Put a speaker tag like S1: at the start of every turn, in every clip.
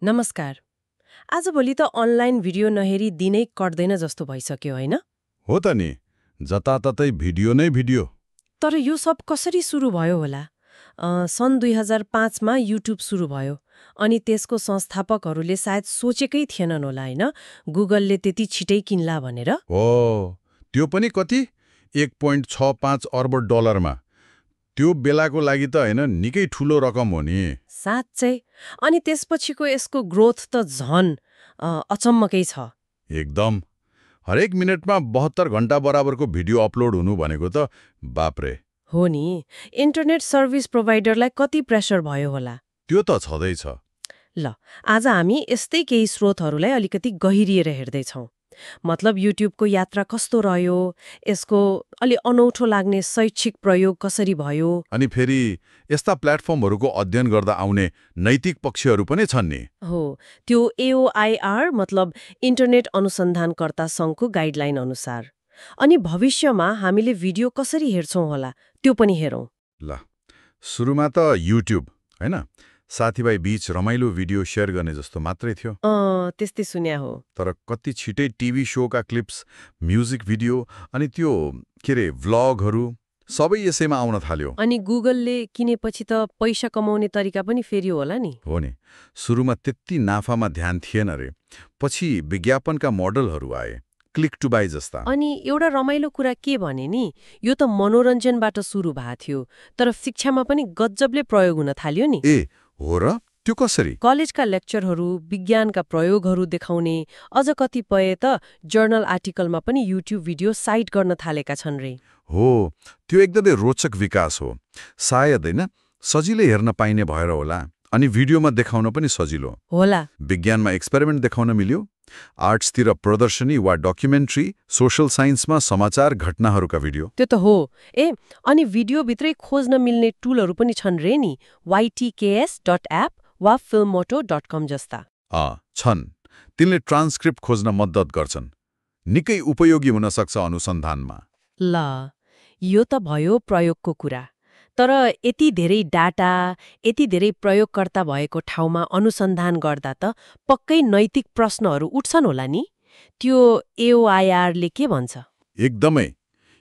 S1: नमस्कार। आजभोलि त अनलाइन भिडियो नहेरी दिनै कट्दैन जस्तो भइसक्यो होइन?
S2: हो त नि, जताततै भिडियो नै भिडियो।
S1: तर यो सब कसरी सुरु भयो होला? सन् 2005 मा युट्युब सुरु भयो अनि त्यसको संस्थापकहरूले सायद सोचेकै थिएनन् होला होइन, गुगलले त्यति छिटै किन्ला भनेर।
S2: हो, त्यो पनि कति 1.65 अर्ब डलरमा। त्यो बेलाको लागि त होइन निकै ठुलो रकम हो नि।
S1: साँच्चै। अनि त्यसपछिको यसको ग्रोथ त झन् अचम्मकै छ।
S2: एकदम। हरेक मिनेटमा 72 घण्टा बराबरको भिडियो अपलोड हुनु भनेको त बाप्रे।
S1: हो नि, इन्टरनेट सर्भिस प्रोभाइडरलाई कति प्रेसर भयो होला।
S2: त्यो त छँदैछ।
S1: ल, आज हामी यस्तै केही स्रोतहरूलाई अलिकति गहिरिएर हेर्दैछौँ। मतलब युट्युबको यात्रा कस्तो रह्यो, यसको अलि अनौठो लाग्ने शैक्षिक प्रयोग कसरी भयो।
S2: अनि फेरि यस्ता प्लेटफर्महरूको अध्ययन गर्दा आउने नैतिक पक्षहरू पनि छन् नि।
S1: हो, त्यो AOIR मतलब इन्टरनेट अनुसन्धानकर्ता सङ्घको गाइडलाइन अनुसार। अनि भविष्यमा हामीले भिडियो कसरी हेर्छौँ होला त्यो पनि हेरौँ।
S2: ल, सुरुमा त युट्युब होइन, साथीभाइ बीच रमाइलो भिडियो सेयर गर्ने जस्तो मात्रै थियो।
S1: त्यस्तै सुन्या हो।
S2: तर कति छिटै टिभी शोका क्लिप्स, म्युजिक भिडियो अनि त्यो भ्लगहरू सबै यसैमा आउन थाल्यो।
S1: अनि गुगलले किनेपछि त पैसा कमाउने तरिका पनि फेरि होला नि।
S2: हो नि, सुरुमा त्यति नाफामा ध्यान थिएन रे। पछि विज्ञापनका मोडलहरू आए, क्लिक टु बाई जस्ता।
S1: अनि एउटा रमाइलो कुरा के भने नि, यो त मनोरञ्जनबाट सुरु भएको थियो, तर शिक्षामा पनि गजबले प्रयोग हुन थाल्यो नि।
S2: ए हो र? त्यो कसरी?
S1: कलेजका लेक्चरहरू, विज्ञानका प्रयोगहरू देखाउने, अझ कतिपय त जर्नल आर्टिकलमा पनि युट्युब भिडियो साइट गर्न थालेका छन् रे।
S2: हो, त्यो एकदमै रोचक विकास हो। सायद होइन सजिलै हेर्न पाइने भएर होला। अनि भिडियोमा देखाउन पनि सजिलो
S1: होला।
S2: विज्ञानमा एक्सपेरिमेन्ट देखाउन मिल्यो, आर्ट्सतिर प्रदर्शनी वा डकुमेन्ट्री, सोशल साइन्समा समाचार घटनाहरूका भिडियो।
S1: त्यो त हो। अनि भिडियोभित्रै खोज्न मिल्ने टुलहरू पनि छन् रे नि, ytks.app वा filmoto.com जस्ता।
S2: छन्। तिनले ट्रान्सक्रिप्ट खोज्न मद्दत गर्छन्। निकै उपयोगी हुन सक्छ अनुसन्धानमा।
S1: ल, यो त भयो प्रयोगको कुरा। तर यति धेरै डाटा, यति धेरै प्रयोगकर्ता भएको ठाउँमा अनुसन्धान गर्दा त पक्कै नैतिक प्रश्नहरू उठ्छन् होला नि। त्यो AOIR-ले के भन्छ?
S2: एकदमै।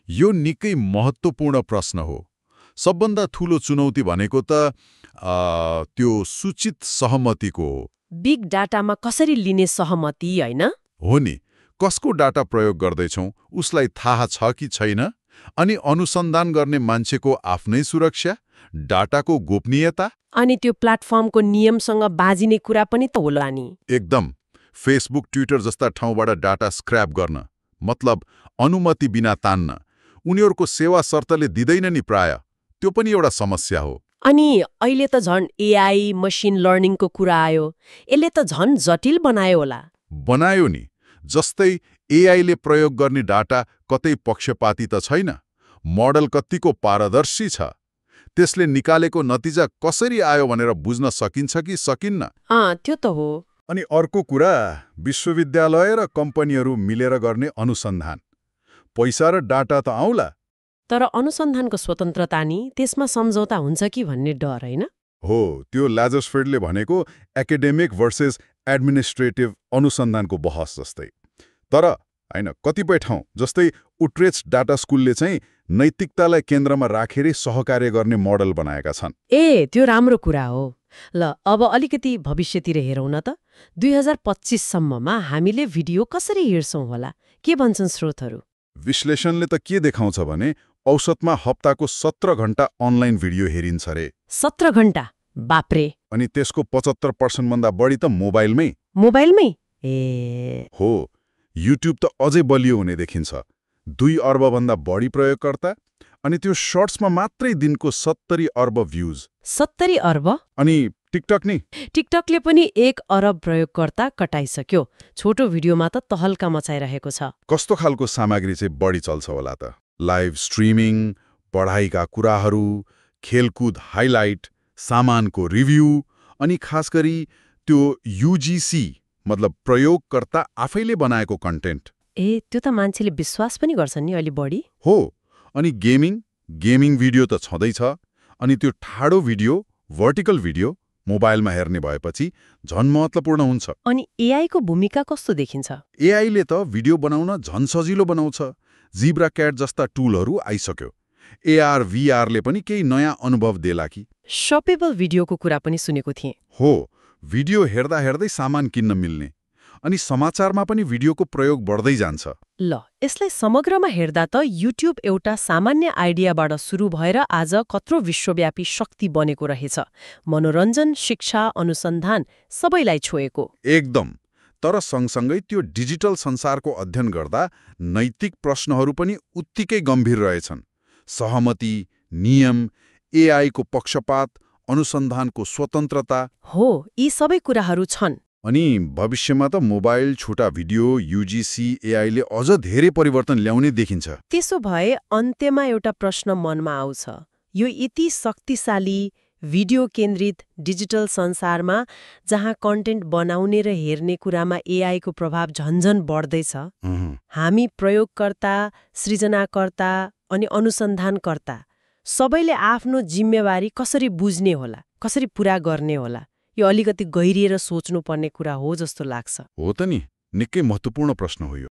S2: यो निकै महत्त्वपूर्ण प्रश्न हो। सबभन्दा ठूलो चुनौती भनेको त त्यो सूचित सहमतिको हो।
S1: बिग डाटामा कसरी लिने सहमति होइन?
S2: हो नि, कसको डाटा प्रयोग गर्दैछौँ उसलाई थाहा छ कि छैन? अनि अनुसन्धान गर्ने मान्छेको आफ्नै सुरक्षा, डाटाको गोपनीयता।
S1: अनि त्यो प्लेटफर्मको नियमसँग बाजिने कुरा पनि त होला नि।
S2: एकदम। फेसबुक, ट्विटर जस्ता ठाउँबाट डाटा स्क्रैप गर्न, मतलब अनुमति बिना तान्न, उनीहरूको सेवा शर्तले दिँदैन नि प्राय। त्यो पनि एउटा समस्या हो।
S1: अनि अहिले त झन् AI, मसिन लर्निङको कुरा आयो। यसले त झन् जटिल बनायो होला।
S2: बनायो नि। जस्तै एआईले प्रयोग गर्ने डाटा कतै पक्षपाती त छैन, मोडल कतिको पारदर्शी छ, त्यसले निकालेको नतिजा कसरी आयो भनेर बुझ्न सकिन्छ कि सकिन्न।
S1: त्यो त हो।
S2: अनि अर्को कुरा, विश्वविद्यालय र कम्पनीहरू मिलेर गर्ने अनुसन्धान। पैसा र डाटा त आउला,
S1: तर अनुसन्धानको स्वतन्त्रता नि त्यसमा सम्झौता हुन्छ कि भन्ने डर होइन?
S2: हो, त्यो ल्याजर्सफिल्डले भनेको एकाडेमिक भर्सेस एडमिनिस्ट्रेटिभ अनुसन्धानको बहस जस्तै। तर होइन, कतिपय ठाउँ जस्तै उट्रेच डाटा स्कुलले चाहिँ नैतिकतालाई केन्द्रमा राखेरै सहकार्य गर्ने मोडल बनाएका छन्।
S1: त्यो राम्रो कुरा हो। ल, अब अलिकति भविष्यतिर हेरौँ न त। 2025 सम्ममा हामीले भिडियो कसरी हेर्छौँ होला? के भन्छन् स्रोतहरू?
S2: विश्लेषणले त के देखाउँछ भने औसतमा हप्ताको 17 घण्टा अनलाइन भिडियो हेरिन्छ रे।
S1: 17 घण्टा? बाप्रे।
S2: अनि त्यसको 75% भन्दा बढी त मोबाइलमै।
S1: मोबाइलमै?
S2: हो, युट्युब त अझै बलियो हुने देखिन्छ। 2 अर्ब भन्दा बढी प्रयोगकर्ता, अनि त्यो सर्ट्समा मात्रै दिनको 70 अर्ब भ्युज।
S1: 70 अर्ब?
S2: अनि टिकटक नि?
S1: टिकटकले पनि 1 अरब प्रयोगकर्ता कटाइसक्यो। छोटो भिडियोमा त तहल्का मचाइरहेको छ।
S2: कस्तो खालको सामग्री चाहिँ बढी चल्छ होला त? लाइभ स्ट्रिमिङ, पढाइका कुराहरू, खेलकुद हाइलाइट, सामानको रिभ्यू, अनि खास गरी त्यो UGC मतलब प्रयोगकर्ता आफैले बनाएको कन्टेन्ट।
S1: त्यो त मान्छेले विश्वास पनि गर्छन् नि अलि बढी।
S2: हो, अनि गेमिङ भिडियो त छँदैछ। अनि त्यो ठाडो भिडियो, भर्टिकल भिडियो, मोबाइलमा हेर्ने भएपछि झन् महत्त्वपूर्ण हुन्छ।
S1: अनि एआईको भूमिका कस्तो देखिन्छ?
S2: एआईले त भिडियो बनाउन झन् सजिलो बनाउँछ। जिब्रा क्याट जस्ता टुलहरू आइसक्यो। एआर वीआरले पनि केही नयाँ अनुभव देला कि?
S1: शपेबल भिडियोको कुरा पनि सुनेको थिएँ।
S2: हो, भिडियो हेर्दा हेर्दै सामान किन्न मिल्ने। अनि समाचारमा पनि भिडियोको प्रयोग बढ्दै जान्छ।
S1: ल, यसलाई समग्रमा हेर्दा त युट्युब एउटा सामान्य आइडियाबाट सुरु भएर आज कत्रो विश्वव्यापी शक्ति बनेको रहेछ। मनोरञ्जन, शिक्षा, अनुसन्धान सबैलाई छोएको।
S2: एकदम। तर सँगसँगै त्यो डिजिटल संसारको अध्ययन गर्दा नैतिक प्रश्नहरू पनि उत्तिकै गम्भीर रहेछन्। सहमति, नियम, एआईको पक्षपात, अनुसन्धानको स्वतन्त्रता।
S1: हो, यी सबै कुराहरू छन्।
S2: अनि भविष्यमा त मोबाइल, छोटा भिडियो, युजीसी, एआईले अझ धेरै परिवर्तन ल्याउने देखिन्छ।
S1: त्यसो भए अन्त्यमा एउटा प्रश्न मनमा आउँछ। यो यति शक्तिशाली, भिडियो केन्द्रित डिजिटल संसारमा जहाँ कन्टेन्ट बनाउने र हेर्ने कुरामा एआईको प्रभाव झन्झन बढ्दैछ, हामी प्रयोगकर्ता, सृजनाकर्ता अनि अनुसन्धानकर्ता सबैले आफ्नो जिम्मेवारी कसरी बुझ्ने होला, कसरी पूरा गर्ने होला, यो अलिकति गहिरिएर सोच्नुपर्ने कुरा हो जस्तो लाग्छ।
S2: हो त नि, निकै महत्त्वपूर्ण प्रश्न हो यो।